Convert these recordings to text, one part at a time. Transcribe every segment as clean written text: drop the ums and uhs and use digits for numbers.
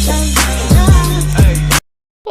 हे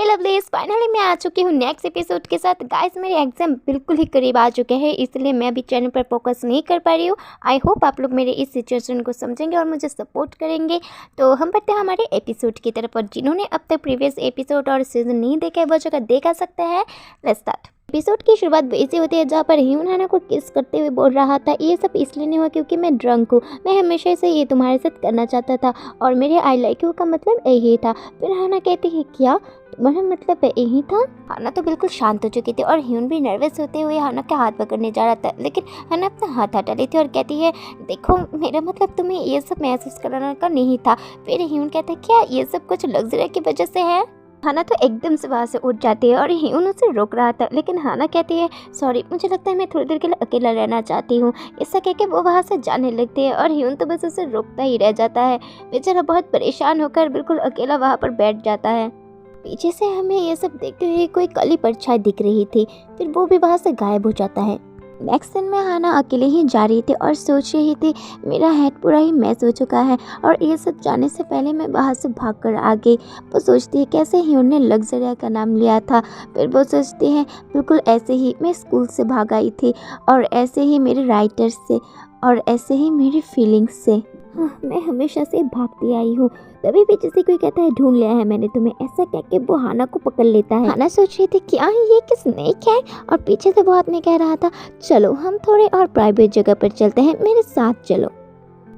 lovelies, finally मैं आ चुकी हूँ नेक्स्ट एपिसोड के साथ। गाइस मेरे एग्जाम बिल्कुल ही करीब आ चुके हैं, इसलिए मैं अभी चैनल पर फोकस नहीं कर पा रही हूँ। आई होप आप लोग मेरे इस सिचुएशन को समझेंगे और मुझे सपोर्ट करेंगे। तो हम बढ़ते हैं हमारे एपिसोड की तरफ, और जिन्होंने अब तक प्रीवियस एपिसोड और सीजन नहीं देखा है वो जगह देखा सकता है। Let's start. एपिसोड की शुरुआत वैसे होती है जहाँ पर ह्यून हाना को किस करते हुए बोल रहा था, ये सब इसलिए नहीं हुआ क्योंकि मैं ड्रंक हूँ, मैं हमेशा से ये तुम्हारे साथ करना चाहता था और मेरे आई लाइक यू का मतलब यही था। फिर हाना कहती है क्या तुम्हारा मतलब यही था। हाना तो बिल्कुल शांत हो चुकी थी और ह्यून भी नर्वस होते हुए हाना का हाथ पकड़ने जा रहा था, लेकिन हाना अपना हाथ हटा ली थी और कहती है देखो मेरा मतलब तुम्हें ये सब महसूस कराने का नहीं था। फिर ह्यून कहता है क्या ये सब कुछ लग्जरी की वजह से है। हाना तो एकदम से वहाँ से उठ जाती है और ह्यून उसे रोक रहा था, लेकिन हाना कहती है सॉरी मुझे लगता है मैं थोड़ी देर के लिए अकेला रहना चाहती हूँ। ऐसा कह के वो वहाँ से जाने लगती है और ह्यून तो बस उसे रोकता ही रह जाता है। बेचारा बहुत परेशान होकर बिल्कुल अकेला वहाँ पर बैठ जाता है। पीछे से हमें ये सब देखते हुए कोई काली परछाई दिख रही थी, फिर वो भी वहाँ से गायब हो जाता है। नेक्स्ट दिन में हाना अकेले ही जा रही थी और सोच रही थी मेरा हेड पूरा ही मैस हो चुका है और ये सब जाने से पहले मैं वहाँ से भागकर आ गई। वो सोचती है कैसे ह्यून ने लग्जरिया का नाम लिया था। फिर वो सोचती है बिल्कुल ऐसे ही मैं स्कूल से भाग आई थी और ऐसे ही मेरे राइटर्स से और ऐसे ही मेरी फीलिंग्स से। हाँ, मैं हमेशा से भागती आई हूँ। तभी भी जैसे कोई कहता है ढूंढ लिया है मैंने तुम्हें, ऐसा कह के वो हाना को पकड़ लेता है। हाना सोच रही थी क्या ये किस स्नेक है, और पीछे से वो आदमी कह रहा था चलो हम थोड़े और प्राइवेट जगह पर चलते हैं, मेरे साथ चलो।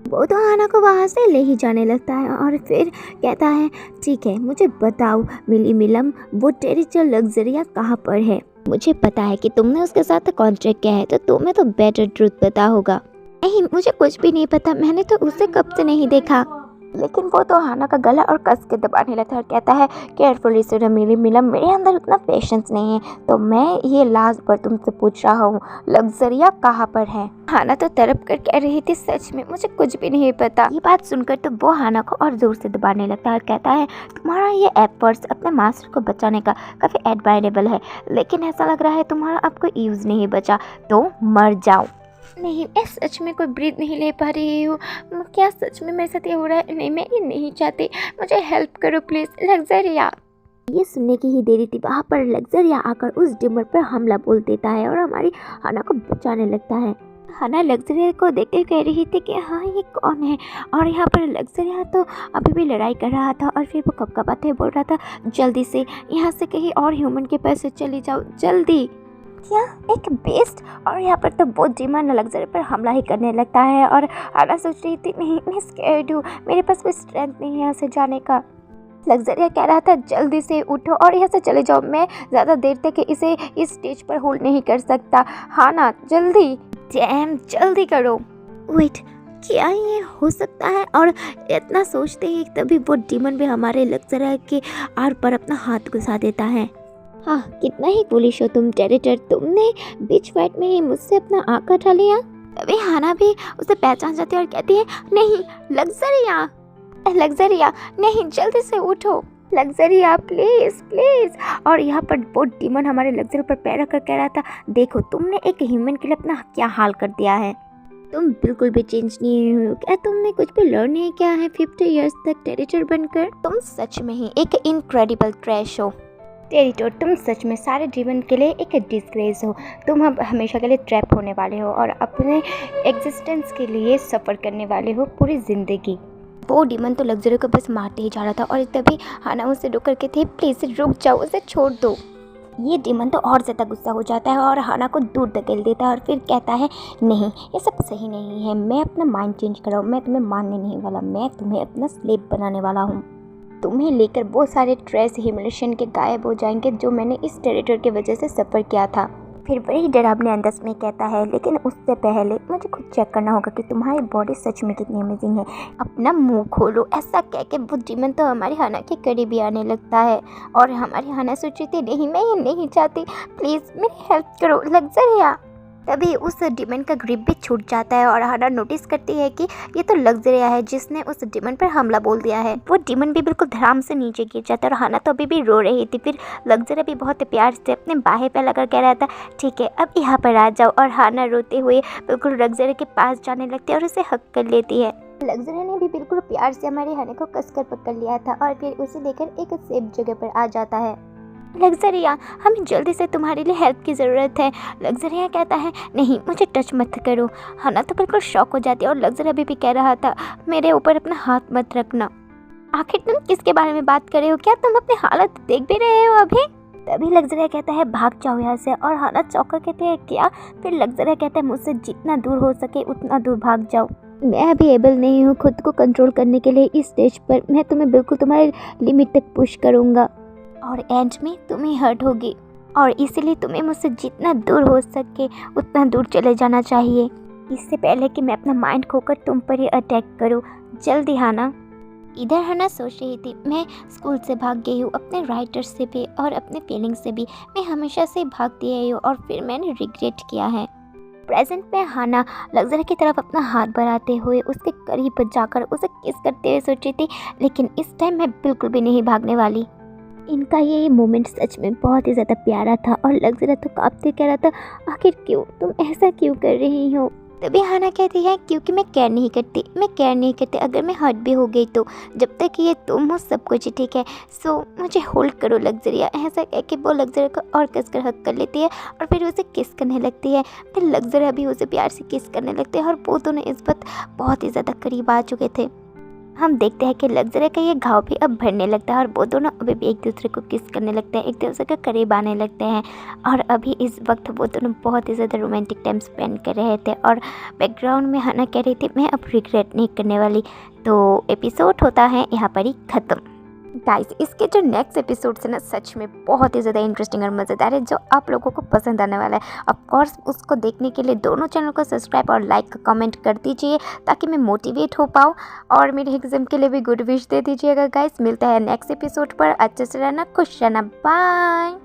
वो तो हाना को वहाँ से ले ही जाने लगता है और फिर कहता है ठीक है मुझे बताओ मिली मिलम वो टेरिटोरियल लग्जरिया कहाँ पर है। मुझे पता है कि तुमने उसके साथ कॉन्ट्रैक्ट किया है तो तुम्हें तो बेटर ट्रूथ पता होगा। नहीं मुझे कुछ भी नहीं पता, मैंने तो उसे कब से नहीं देखा। लेकिन वो तो हाना का गला और कस के दबाने लगता है और कहता है केयरफुली सुनो मिली मिलम, मेरे अंदर उतना पेशेंस नहीं है, तो मैं ये लास्ट बार तुमसे पूछ रहा हूँ लग्जरिया कहाँ पर है। हाना तो तड़प कर कह रही थी सच में मुझे कुछ भी नहीं पता। ये बात सुनकर तो वो हाना को और जोर से दबाने लगता है और कहता है तुम्हारा ये एफर्ट्स अपने मास्टर को बचाने का काफ़ी एडमायरेबल है, लेकिन ऐसा लग रहा है तुम्हारा अब कोई यूज़ नहीं बचा, तो मर जाओ। नहीं मैं सच में कोई ब्रीथ नहीं ले पा रही हूँ, क्या सच में मेरे साथ ये हो रहा है। नहीं मैं ये नहीं चाहती, मुझे हेल्प करो प्लीज़ लग्जरिया। ये सुनने की ही देरी थी, वहाँ पर लग्जरिया आकर उस डिमर पर हमला बोल देता है और हमारी हाना को बचाने लगता है। हाना लग्जरिया को देखते कह रही थी कि हाँ ये कौन है, और यहाँ पर लग्जरिया तो अभी भी लड़ाई कर रहा था और फिर वो कपकपाते बोल रहा था जल्दी से यहाँ से कहीं और ह्यूमन के पास चली जाओ जल्दी। क्या एक बेस्ट, और यहाँ पर तो वो डिमन लग्जरी पर हमला ही करने लगता है और हाना सोच रही थी नहीं मैं स्कैर्ड हूँ, मेरे पास कोई स्ट्रेंथ नहीं है यहाँ से जाने का। लग्जरिया कह रहा था जल्दी से उठो और यहाँ से चले जाओ, मैं ज़्यादा देर तक इसे इस स्टेज पर होल्ड नहीं कर सकता। हाना जल्दी, डैम जल्दी करो। वेट क्या ये हो सकता है, और इतना सोचते ही तभी वो डिमन भी हमारे लग्जरिया के आर पर अपना हाथ घुसा देता है। हाँ कितना ही फूलिश हो तुम टेरिटर, तुमने बीच फाइट में ही मुझसे अपना आँख उठा लिया। तभी हाना भी उसे पहचान जाती है और कहती है नहीं लग्जरिया, लग्जरिया नहीं जल्दी से उठो लग्जरिया प्लीज़ प्लीज़। और यहाँ पर वो डिमन हमारे लग्जरी पर पैर रखकर कह रहा था देखो तुमने एक ह्यूमन के लिए अपना क्या हाल कर दिया है, तुम बिल्कुल भी चेंज नहीं हो, क्या तुमने कुछ भी लर्न नहीं किया है 50 इयर्स तक टेरिटर बनकर। तुम सच में ही एक इनक्रेडिबल ट्रैश हो टेरिटर, तुम सच में सारे जीवन के लिए एक डिस्ग्रेस हो, तुम अब हमेशा के लिए ट्रैप होने वाले हो और अपने एग्जिस्टेंस के लिए सफ़र करने वाले हो पूरी ज़िंदगी। वो डिमन तो लग्जरी को बस मारते ही जा रहा था और तभी हाना उसे रुक करके थे प्लीज़ रुक जाओ उसे छोड़ दो। ये डिमन तो और ज़्यादा गुस्सा हो जाता है और हाना को दूर धकेल देता है और फिर कहता है नहीं ये सब सही नहीं है, मैं अपना माइंड चेंज कर रहा हूँ, मैं तुम्हें मानने नहीं वाला, मैं तुम्हें अपना स्लेव बनाने वाला हूँ। तुम्हें लेकर वो सारे ट्रेस ह्यूमिलेशन के गायब हो जाएंगे जो मैंने इस टेरिटर की वजह से सफ़र किया था। फिर वही डरावने अंदाज में कहता है लेकिन उससे पहले मुझे खुद चेक करना होगा कि तुम्हारी बॉडी सच में कितनी अमेजिंग है, अपना मुंह खोलो। ऐसा कह के वो डिमन तो हमारी हाना के करीब ही आने लगता है और हमारी हाना सोच रही थी नहीं मैं ये नहीं चाहती, प्लीज़ मेरी हेल्प करो लग्जरिया। तभी उस डिमन का ग्रिप भी छूट जाता है और हाना नोटिस करती है कि ये तो लग्जरिया है जिसने उस डिमन पर हमला बोल दिया है। वो डिमन भी बिल्कुल धड़ाम से नीचे गिर जाता है और हाना तो अभी भी रो रही थी। फिर लग्जरिया भी बहुत प्यार से अपने बाहें पे लगा कह रहा था, ठीक है अब यहाँ पर आ जाओ। और हाना रोते हुए बिल्कुल लग्जरिया के पास जाने लगती है और उसे हक कर लेती है। लग्जरिया ने भी बिल्कुल प्यार से हमारे हाना को कसकर पकड़ लिया था और फिर उसे लेकर एक सेफ जगह पर आ जाता है। लग्जरिया, हमें जल्दी से तुम्हारे लिए हेल्प की ज़रूरत है। लग्जरिया कहता है, नहीं मुझे टच मत करो। हाना तो बिल्कुल शॉक हो जाती है और लग्जरिया भी कह रहा था, मेरे ऊपर अपना हाथ मत रखना। आखिर तुम किसके बारे में बात कर रहे हो? क्या तुम अपनी हालत देख भी रहे हो अभी? तभी लग्जरिया कहता है, भाग जाओ यहाँ से। और हाना चौंका कहते हैं, क्या? फिर लग्जरिया कहता है, मुझसे जितना दूर हो सके उतना दूर भाग जाओ। मैं अभी एबल नहीं हूँ खुद को कंट्रोल करने के लिए इस स्टेज पर। मैं तुम्हें बिल्कुल तुम्हारे लिमिट तक पुश करूँगा और एंड में तुम्हें हर्ट होगी और इसीलिए तुम्हें मुझसे जितना दूर हो सके उतना दूर चले जाना चाहिए, इससे पहले कि मैं अपना माइंड खोकर तुम पर ही अटैक करूं। जल्दी हाना। इधर हाना सोच रही थी, मैं स्कूल से भाग गई हूँ, अपने राइटर से भी और अपने फीलिंग से भी। मैं हमेशा से भागती आई हूँ और फिर मैंने रिग्रेट किया है। प्रेजेंट में हाना लग्जरी की तरफ अपना हाथ बढ़ाते हुए उसके करीब जाकर उसे किस करते हुए सोच रही थी, लेकिन इस टाइम मैं बिल्कुल भी नहीं भागने वाली। इनका ये मोमेंट सच में बहुत ही ज़्यादा प्यारा था और लग्जरी तो कांपते कह रहा था, आखिर क्यों, तुम ऐसा क्यों कर रही हो? तभी हाना कहती है, क्योंकि मैं केयर नहीं करती, अगर मैं हर्ट भी हो गई तो जब तक ये तुम हो सब कुछ ठीक है। सो मुझे होल्ड करो लग्जरिया। ऐसा कह के वो लग्जरिया को और कसकर हक कर लेती है और फिर उसे किस करने लगती है। फिर लग्जरिया भी उसे प्यार से किस करने लगती है और वो दोनों इस वक्त बहुत ही ज़्यादा करीब आ चुके थे। हम देखते हैं कि लग्जरिया का ये घाव भी अब भरने लगता है और वो दोनों अभी भी एक दूसरे को किस करने लगते हैं, एक दूसरे के करीब आने लगते हैं। और अभी इस वक्त वो दोनों बहुत ही ज़्यादा रोमांटिक टाइम स्पेंड कर रहे थे और बैकग्राउंड में हाना कह रही थी, मैं अब रिग्रेट नहीं करने वाली। तो एपिसोड होता है यहाँ पर ही ख़त्म। गाइस, इसके जो नेक्स्ट एपिसोड है ना, सच में बहुत ही ज़्यादा इंटरेस्टिंग और मज़ेदार है, जो आप लोगों को पसंद आने वाला है। ऑफ कोर्स उसको देखने के लिए दोनों चैनल को सब्सक्राइब और लाइक कमेंट कर दीजिए ताकि मैं मोटिवेट हो पाऊँ और मेरे एग्जाम के लिए भी गुड विश दे दीजिएगा। गाइस, मिलता है नेक्स्ट एपिसोड पर। अच्छे से रहना, खुश रहना, बाय।